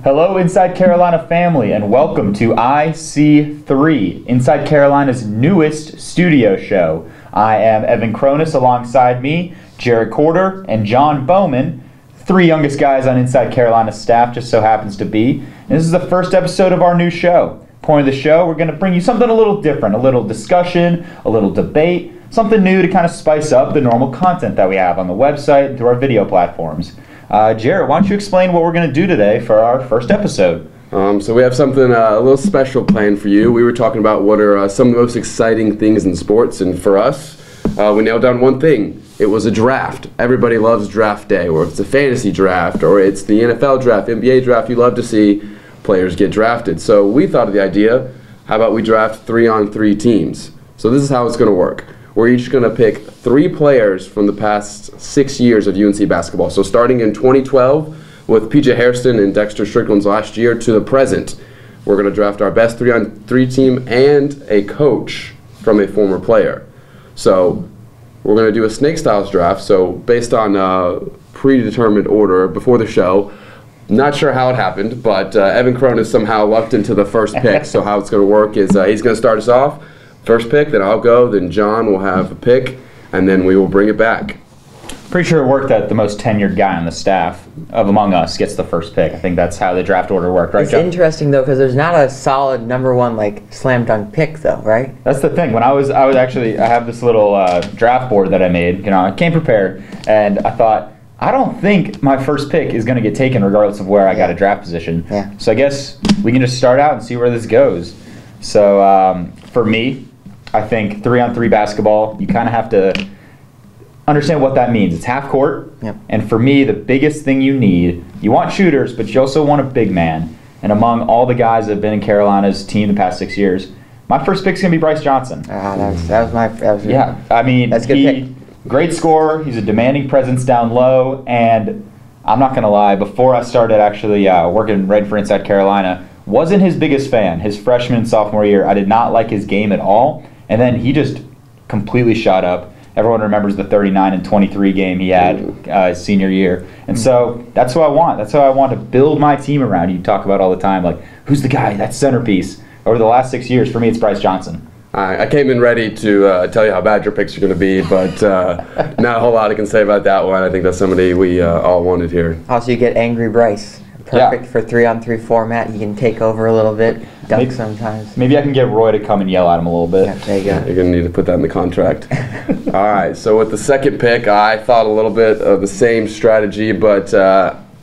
Hello, Inside Carolina family, and welcome to IC3, Inside Carolina's newest studio show. I am Evan Chronis, alongside me, Jarrett Corder and John Bauman, three youngest guys on Inside Carolina's staff, just so happens to be. And this is the first episode of our new show. Point of the show, we're going to bring you something a little different, a little discussion, a little debate, something new to kind of spice up the normal content that we have on the website and through our video platforms. Jarrett, why don't you explain what we're going to do today for our first episode? So we have something a little special planned for you. We were talking about what are some of the most exciting things in sports, and for us, we nailed down one thing. It was a draft. Everybody loves draft day, or it's a fantasy draft, or it's the NFL draft, NBA draft. You love to see players get drafted. So we thought of the idea, how about we draft 3-on-3 teams? So this is how it's going to work. We're each going to pick 3 players from the past 6 years of UNC basketball. So starting in 2012 with PJ Hairston and Dexter Strickland's last year to the present, we're going to draft our best 3-on-3 team and a coach from a former player. So we're going to do a snake styles draft. So based on predetermined order before the show. Not sure how it happened, but Evan Chronis somehow lucked into the first pick. So how it's going to work is he's going to start us off. First pick, then I'll go, then John will have a pick, and then we will bring it back. Pretty sure it worked that the most tenured guy on the staff of among us gets the first pick. I think that's how the draft order worked, right, It's John? interesting, though, because there's not a solid number one, like, slam dunk pick, though, right? That's the thing. When I was actually, I have this little draft board that I made. You know, I came prepared, and I thought, I don't think my first pick is going to get taken regardless of where I got a draft position. Yeah. So I guess we can just start out and see where this goes. So for me, I think 3-on-3 basketball, you kind of have to understand what that means. It's half court, and for me, the biggest thing you need, you want shooters, but you also want a big man. And among all the guys that have been in Carolina's team the past 6 years, my first pick's going to be Brice Johnson. That I mean, that's a good pick. Great scorer. He's a demanding presence down low, and I'm not going to lie, before I started actually working right for Inside Carolina, wasn't his biggest fan. His freshman and sophomore year, I did not like his game at all. And then he just completely shot up. Everyone remembers the 39 and 23 game he had his senior year. And so that's what I want. That's how I want to build my team around. You talk about all the time, like, who's the guy, that centerpiece? Over the last 6 years, for me, it's Brice Johnson. I came in ready to tell you how bad your picks are going to be, but not a whole lot I can say about that one. I think that's somebody we all wanted here. Also, you get Angry Brice. Perfect for 3-on-3 format. You can take over a little bit, dunk sometimes. Maybe I can get Roy to come and yell at him a little bit. Yeah, there you go. You're going to need to put that in the contract. All right, so with the second pick, I thought a little bit of the same strategy, but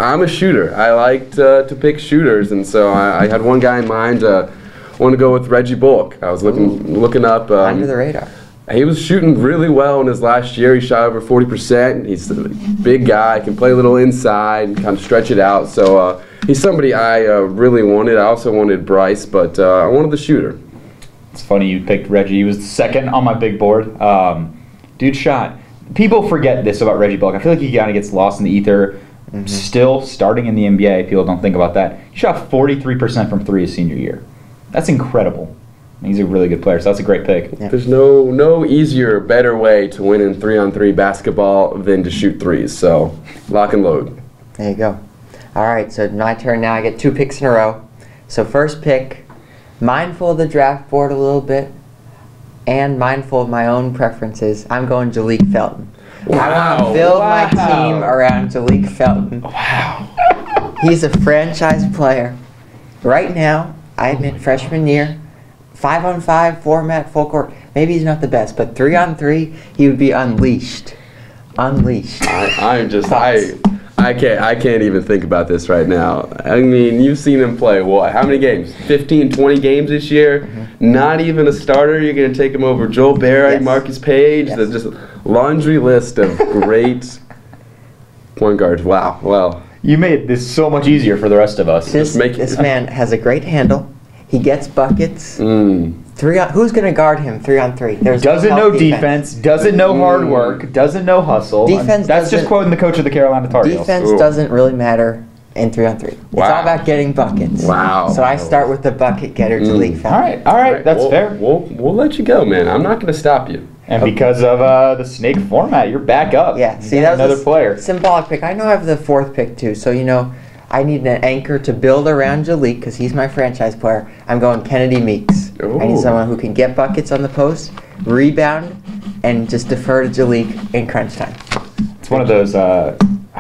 I'm a shooter. I like to pick shooters, and so I had one guy in mind. I want to go with Reggie Bullock. I was looking up. Under the radar. He was shooting really well in his last year. He shot over 40%. He's a big guy, can play a little inside and kind of stretch it out. So he's somebody I really wanted. I also wanted Brice, but I wanted the shooter. It's funny you picked Reggie. He was the second on my big board. Dude shot. People forget this about Reggie Bullock. I feel like he kind of gets lost in the ether. Still starting in the NBA, people don't think about that. He shot 43% from 3 his senior year. That's incredible. He's a really good player, so that's a great pick. Yeah. There's no easier, better way to win in 3-on-3 basketball than to shoot threes. So lock and load. There you go. All right, so my turn now. I get 2 picks in a row. So first pick, mindful of the draft board a little bit, and mindful of my own preferences, I'm going Julika Felton. Wow. I want to build my team around Julika Felton. Wow. He's a franchise player. Right now, I admit freshman year, 5-on-5 format, full court. Maybe he's not the best, but 3-on-3, he would be unleashed. Unleashed. I can't even think about this right now. I mean, you've seen him play what? How many games? 15, 20 games this year. Not even a starter. You're going to take him over Joel Barry, Marcus Page. There's just a laundry list of great point guards. Wow. Well, you made this so much easier for the rest of us. This man has a great handle. He gets buckets. Who's going to guard him 3-on-3? Doesn't know defense, doesn't know hard work, doesn't know hustle. That's just quoting the coach of the Carolina Tar Heels. Defense doesn't really matter in 3-on-3. It's all about getting buckets. Wow. So I start with the bucket getter, Julika Felton. All right, that's fair. We'll let you go, man. I'm not going to stop you. And because of the snake format, you're back up. Yeah, see, that was another player. Symbolic pick. I know I have the 4th pick too, so I need an anchor to build around Julika because he's my franchise player. I'm going Kennedy Meeks. Ooh. I need someone who can get buckets on the post, rebound, and just defer to Julika in crunch time. It's one of those, I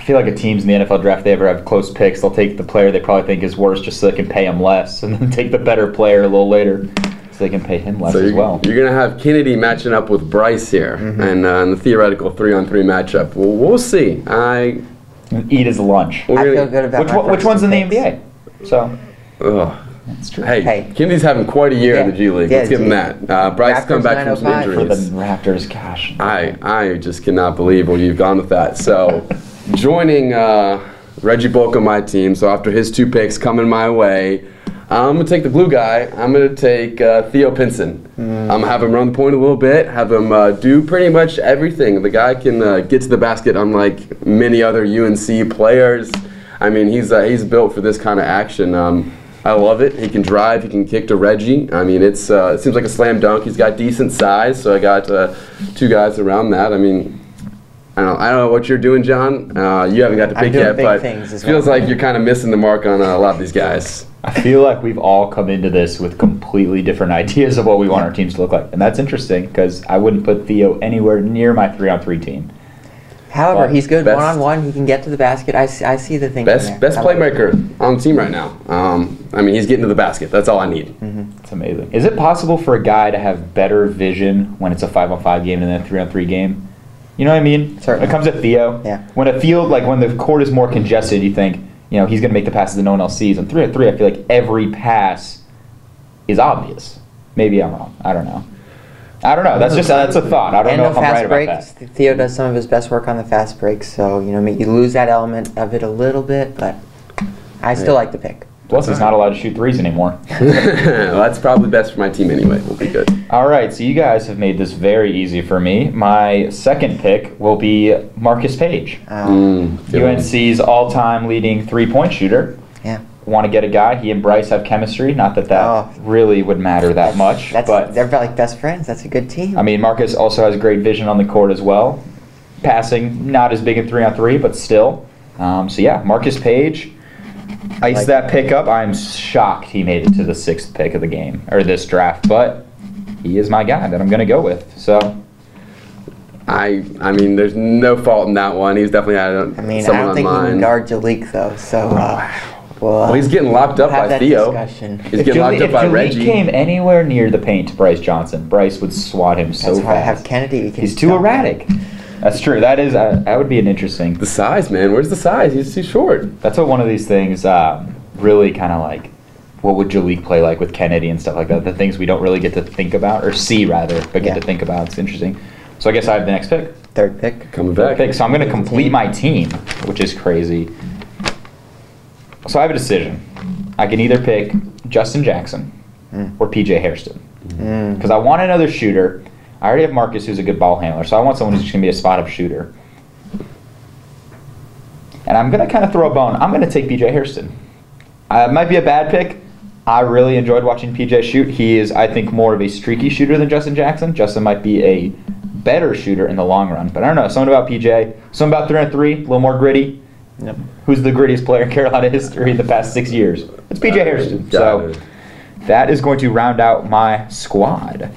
feel like a teams in the NFL draft, they ever have close picks, they'll take the player they probably think is worse just so they can pay him less, and then take the better player a little later so they can pay him less as well. You're going to have Kennedy matching up with Brice here, and in the theoretical 3-on-3 matchup. Well, we'll see. Eat his lunch. I feel good about Which one's in the picks. NBA? So, that's true. Hey, Kennedy's having quite a year in the G League. Yeah, Let's give him that. Bryce come back from some 905. injuries. For the Raptors, gosh. I just cannot believe where you've gone with that. So, joining Reggie Bullock on my team, so after his 2 picks coming my way, I'm going to take the blue guy. I'm going to take Theo Pinson. I'm going to have him run the point a little bit, have him do pretty much everything. The guy can get to the basket unlike many other UNC players. I mean, he's built for this kind of action. I love it. He can drive. He can kick to Reggie. I mean, it seems like a slam dunk. He's got decent size, so I got 2 guys around that. I mean, I don't know what you're doing, John. You haven't got to pick yet, but it feels like you're kind of missing the mark on a lot of these guys. I feel like we've all come into this with completely different ideas of what we want our teams to look like. And that's interesting because I wouldn't put Theo anywhere near my 3-on-3 team. However, he's good one-on-one. He can get to the basket. I see the thing Best there. playmaker on the team right now. I mean, he's getting to the basket. That's all I need. It's amazing. Is it possible for a guy to have better vision when it's a 5-on-5 game than a 3-on-3 game? You know what I mean? Certainly. When it comes to Theo, Yeah. when a field, like when the court is more congested, you think, you know, he's going to make the passes that no one else sees. On 3-on-3, I feel like every pass is obvious. Maybe I'm wrong. I don't know. That's a thought. I don't know if I'm right about that. Theo does some of his best work on the fast breaks, so you lose that element of it a little bit, but I still like the pick. Plus, he's not allowed to shoot threes anymore. Well, that's probably best for my team anyway. We'll be good. All right, so you guys have made this very easy for me. My second pick will be Marcus Page, UNC's all-time leading three-point shooter. Yeah. Want to get a guy. He and Brice have chemistry. Not that really would matter that much. But they're like best friends. That's a good team. I mean, Marcus also has great vision on the court as well. Passing, not as big in 3-on-3, but still. So yeah, Marcus Page. Ice that pick up. I'm shocked he made it to the 6th pick of the game, or this draft, but he is my guy that I'm going to go with. So, I mean, there's no fault in that one. He's definitely had someone on mine. I don't think he can guard Julika, though, so... well, he's getting locked up by Theo. He's getting locked up by Reggie. If Julika came anywhere near the paint to Brice Johnson, Brice would swat him so fast. That's why I have Kennedy. He's too erratic. That's true. That would be an interesting... The size, man. Where's the size? He's too short. That's what one of these things really kind of like, what would Julika play like with Kennedy and stuff like that? The things we don't really get to think about, or see rather, but get to think about. It's interesting. So I guess I have the next pick. 3rd pick. Coming back. So I'm going to complete my team, which is crazy. So I have a decision. I can either pick Justin Jackson or PJ Hairston. Because I want another shooter. I already have Marcus, who's a good ball handler, so I want someone who's just going to be a spot-up shooter. And I'm going to kind of throw a bone. I'm going to take PJ Hairston. It might be a bad pick. I really enjoyed watching PJ shoot. He is, I think, more of a streaky shooter than Justin Jackson. Justin might be a better shooter in the long run. But I don't know. Something about PJ. Something about 3-on-3, a little more gritty. Yep. Who's the grittiest player in Carolina history in the past 6 years? It's PJ Hairston. So that is going to round out my squad.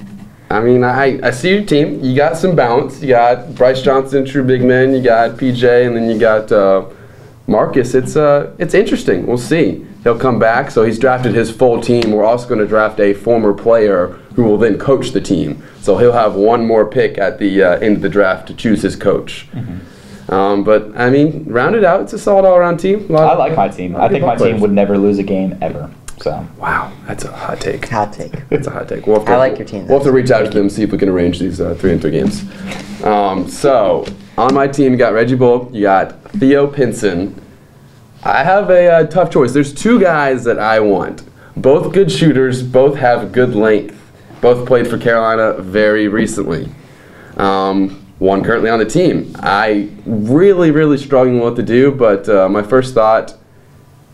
I mean, I see your team. You got some balance. You got Brice Johnson, true big man. You got PJ, and then you got Marcus. It's interesting. We'll see. He'll come back. So he's drafted his full team. We're also going to draft a former player who will then coach the team. So he'll have one more pick at the end of the draft to choose his coach. But, I mean, rounded out, it's a solid all-around team. I like my team. I think my team would never lose a game ever. So wow, that's a hot take. Hot take. It's a hot take. We'll have to, I like your team. We'll have to reach out to them, see if we can arrange these 3-on-3 games. So on my team, you got Reggie Bullock, you got Theo Pinson. I have a tough choice. There's 2 guys that I want. Both good shooters, both have good length. Both played for Carolina very recently. One currently on the team. I really struggling what to do, but my first thought,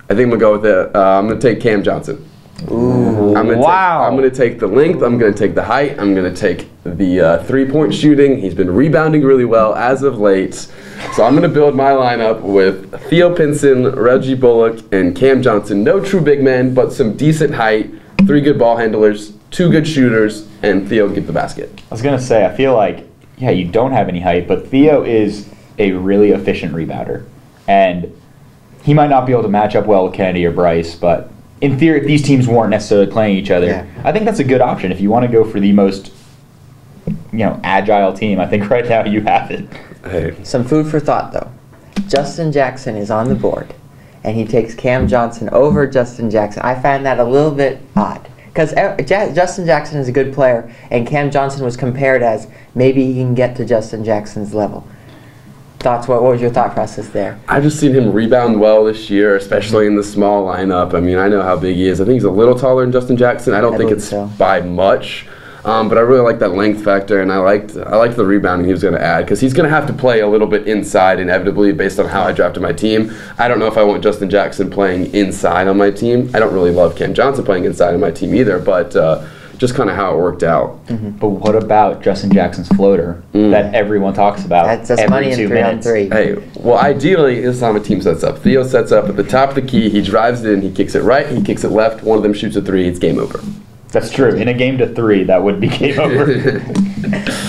I think I'm going to go with it. I'm going to take Cam Johnson. Ooh, I'm gonna take the length. I'm gonna take the height. I'm gonna take the 3-point shooting. He's been rebounding really well as of late. So I'm gonna build my lineup with Theo Pinson, Reggie Bullock, and Cam Johnson. No true big men, but some decent height. 3 good ball handlers, 2 good shooters, and Theo get the basket. I was gonna say, I feel like, yeah, you don't have any height, but Theo is a really efficient rebounder, and he might not be able to match up well with Kennedy or Brice, but in theory, if these teams weren't necessarily playing each other, I think that's a good option. If you want to go for the most, agile team, I think right now you have it. Hey. Some food for thought, though. Justin Jackson is on the board, and he takes Cam Johnson over Justin Jackson. I find that a little bit odd, because Justin Jackson is a good player, and Cam Johnson was compared as maybe he can get to Justin Jackson's level. Thoughts? What was your thought process there? I've just seen him rebound well this year, especially in the small lineup. I mean, I know how big he is. I think he's a little taller than Justin Jackson. I don't think it's by much, but I really like that length factor, and I liked the rebounding he was going to add, because he's going to have to play a little bit inside inevitably based on how I drafted my team. I don't know if I want Justin Jackson playing inside on my team. I don't really love Cam Johnson playing inside on my team either, but just kind of how it worked out. But what about Justin Jackson's floater that everyone talks about That's every money in 2 minutes? 3-on-3. Hey, well, ideally, this is how my team sets up. Theo sets up at the top of the key. He drives it in. He kicks it right. He kicks it left. One of them shoots a 3. It's game over. That's true. In a game to 3, that would be game over.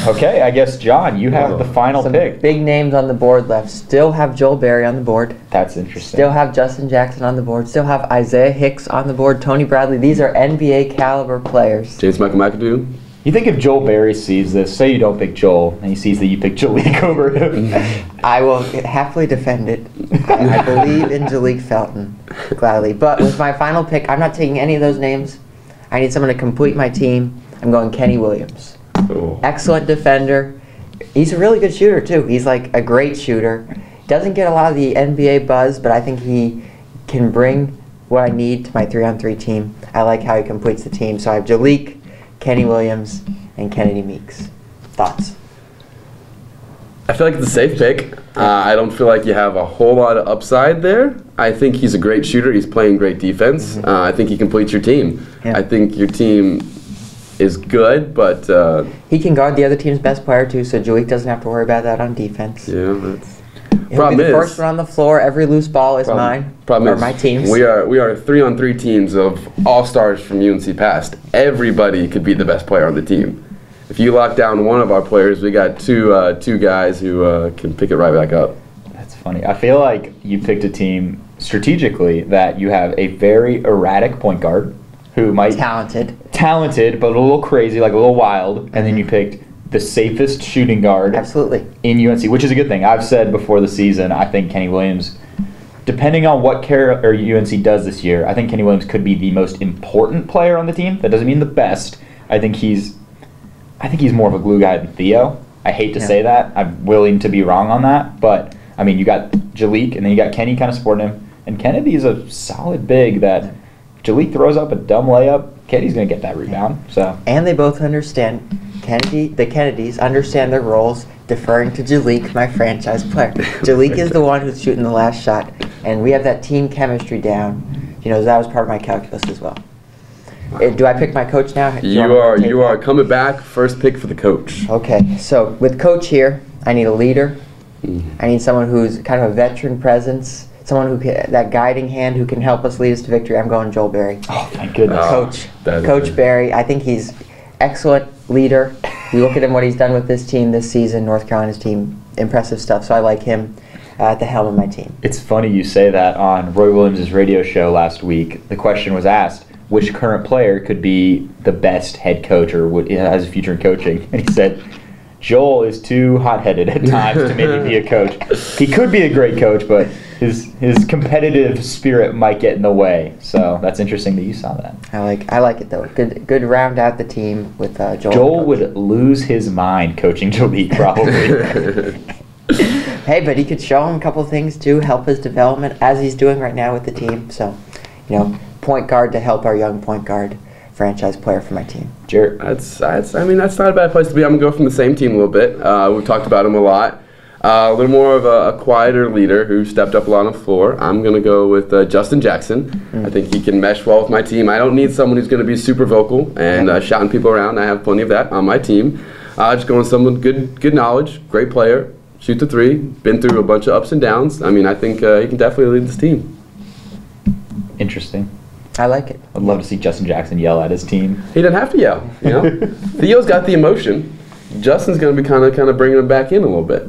Okay, I guess, John, you have the final Some pick. big names on the board left. Still have Joel Berry on the board. That's interesting. Still have Justin Jackson on the board. Still have Isaiah Hicks on the board. Tony Bradley. These are NBA caliber players. James Michael McAdoo. You think if Joel Berry sees this, say you don't pick Joel, and he sees that you pick Julika over him. I will happily defend it. I believe in Julika Felton, gladly. But with my final pick, I'm not taking any of those names. I need someone to complete my team. I'm going Kenny Williams. Oh. Excellent defender. He's a really good shooter, too. He's like a great shooter. Doesn't get a lot of the NBA buzz, but I think he can bring what I need to my 3-on-3 team. I like how he completes the team. So I have Julika, Kenny Williams, and Kennedy Meeks. Thoughts? I feel like it's a safe pick. I don't feel like you have a whole lot of upside there. I think he's a great shooter. He's playing great defense. I think he completes your team. Yeah. I think your team is good, but he can guard the other team's best player too, so Julika doesn't have to worry about that on defense. yeah, that's. He'll be the first one on the floor. Every loose ball is mine. Or my team's. We are 3-on-3 teams of all-stars from UNC past. Everybody could be the best player on the team. If you lock down one of our players, we got two guys who can pick it right back up. That's funny. I feel like you picked a team strategically that you have a very erratic point guard who might talented, but a little crazy, like a little wild, and then you picked the safest shooting guard absolutely in UNC, which is a good thing. I've said before the season, I think Kenny Williams, depending on what UNC does this year, I think Kenny Williams could be the most important player on the team. That doesn't mean the best. I think he's more of a glue guy than Theo. I hate to say that. I'm willing to be wrong on that, but I mean, you got Julika, and then you got Kenny kind of supporting him, and Kennedy's a solid big that Julika throws up a dumb layup. Kennedy's going to get that rebound. So. And they both understand. The Kennedys understand their roles, deferring to Julika, my franchise player. Julika is the one who's shooting the last shot, and we have that team chemistry down. That was part of my calculus as well. Do I pick my coach now? You are coming back. First pick for the coach. Okay, so with coach here, I need a leader. I need someone who's kind of a veteran presence, someone who that guiding hand who can help us lead us to victory. I'm going Joel Berry. Oh, thank goodness. Coach Berry. I think he's excellent leader. You look at him, what he's done with this team this season, North Carolina's team, impressive stuff. So I like him at the helm of my team. It's funny you say that. On Roy Williams' radio show last week, the question was asked, which current player could be the best head coach or has a future in coaching? And he said, Joel is too hot-headed at times to maybe be a coach. He could be a great coach, but his competitive spirit might get in the way. So that's interesting that you saw that. I like it though. Good round out the team with Joel. Joel would lose his mind coaching Julika probably. Hey, but he could show him a couple things too, help his development as he's doing right now with the team. So, point guard to help our young point guard franchise player for my team. Jarrett. That's not a bad place to be. I'm going to go from the same team a little bit. We've talked about him a lot. A little more of a quieter leader who stepped up a lot on the floor. I'm going to go with Justin Jackson. I think he can mesh well with my team. I don't need someone who's going to be super vocal and shouting people around. I have plenty of that on my team. Just going with someone with good knowledge, great player, shoot the three, been through a bunch of ups and downs. I mean, I think he can definitely lead this team. Interesting. I like it. I'd love to see Justin Jackson yell at his team. He doesn't have to yell, you know. Theo's got the emotion. Justin's going to be kind of bringing him back in a little bit.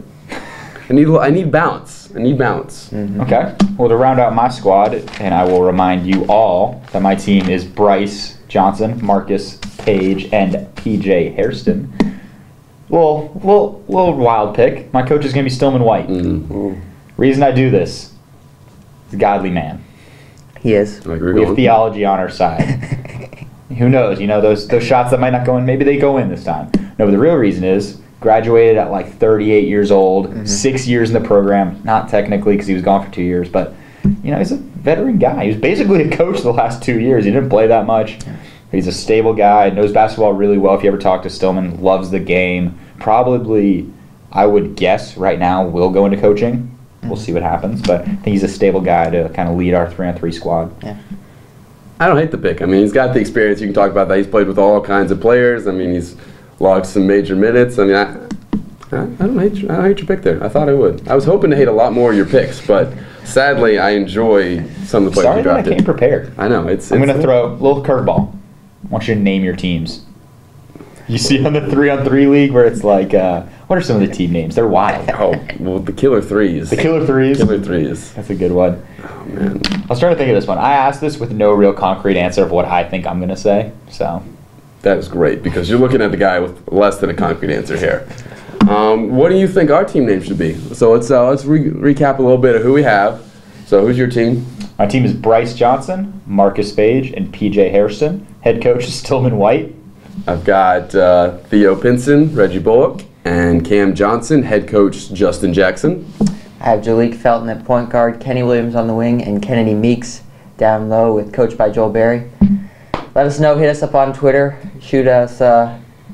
I need balance. Okay. Well, to round out my squad, and I will remind you all that my team is Brice Johnson, Marcus Page, and PJ Hairston. Little wild pick. My coach is going to be Stillman White. Reason I do this, he's a godly man. He is. We have theology on our side. Who knows? You know, those shots that might not go in, maybe they go in this time. No, but the real reason is graduated at like 38 years old, 6 years in the program. Not technically because he was gone for 2 years, but you know, he's a veteran guy. He was basically a coach the last 2 years. He didn't play that much. He's a stable guy, knows basketball really well. If you ever talk to Stillman, loves the game. Probably, I would guess right now, will go into coaching. We'll see what happens, but I think he's a stable guy to kind of lead our 3-on-3 squad. Yeah. I don't hate the pick. I mean, he's got the experience. You can talk about that. He's played with all kinds of players. I mean, he's logged some major minutes. I mean, I don't hate your pick there. I thought I would. I was hoping to hate a lot more of your picks, but sadly, I enjoy some of the players Sorry you that I drafted. came prepared. I know. I'm going to throw a little curveball. I want you to name your teams. You see on the 3-on-3 league where it's like, what are some of the team names? They're wild. Oh, well, the Killer Threes. The Killer Threes? Killer Threes. That's a good one. Oh, man. I was trying to think of this one. I asked this with no real concrete answer of what I think I'm going to say. So That is great because you're looking at the guy with less than a concrete answer here. What do you think our team name should be? So let's recap a little bit of who we have. So who's your team? My team is Brice Johnson, Marcus Page, and PJ Hairston. Head coach is Stillman White. I've got Theo Pinson, Reggie Bullock, and Cam Johnson, head coach Justin Jackson. I have Julika Felton at point guard, Kenny Williams on the wing, and Kennedy Meeks down low with coached by Joel Berry. Let us know. Hit us up on Twitter. Shoot us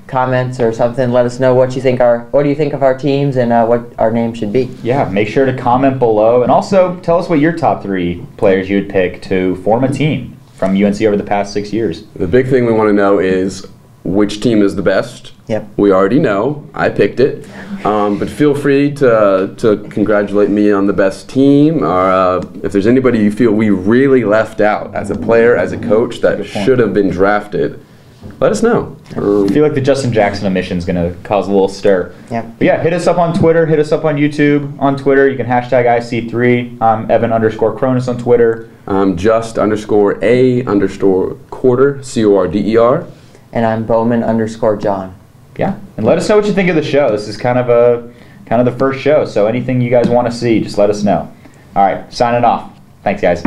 comments or something. Let us know what you think what do you think of our teams and what our name should be. Yeah, make sure to comment below. And also tell us what your top 3 players you would pick to form a team from UNC over the past 6 years. The big thing we want to know is which team is the best. Yep. We already know. I picked it. But feel free to congratulate me on the best team, or if there's anybody you feel we really left out as a player, as a coach, that should have been drafted, let us know. I feel like the Justin Jackson omission is going to cause a little stir. Yep. But yeah, hit us up on Twitter. Hit us up on YouTube. On Twitter, you can hashtag IC3. I'm Evan_Chronis on Twitter. Just_A_Corder, CORDER. And I'm Bauman_John. Yeah, and let us know what you think of the show. This is kind of the first show, so anything you guys want to see, just let us know. All right, signing off. Thanks, guys.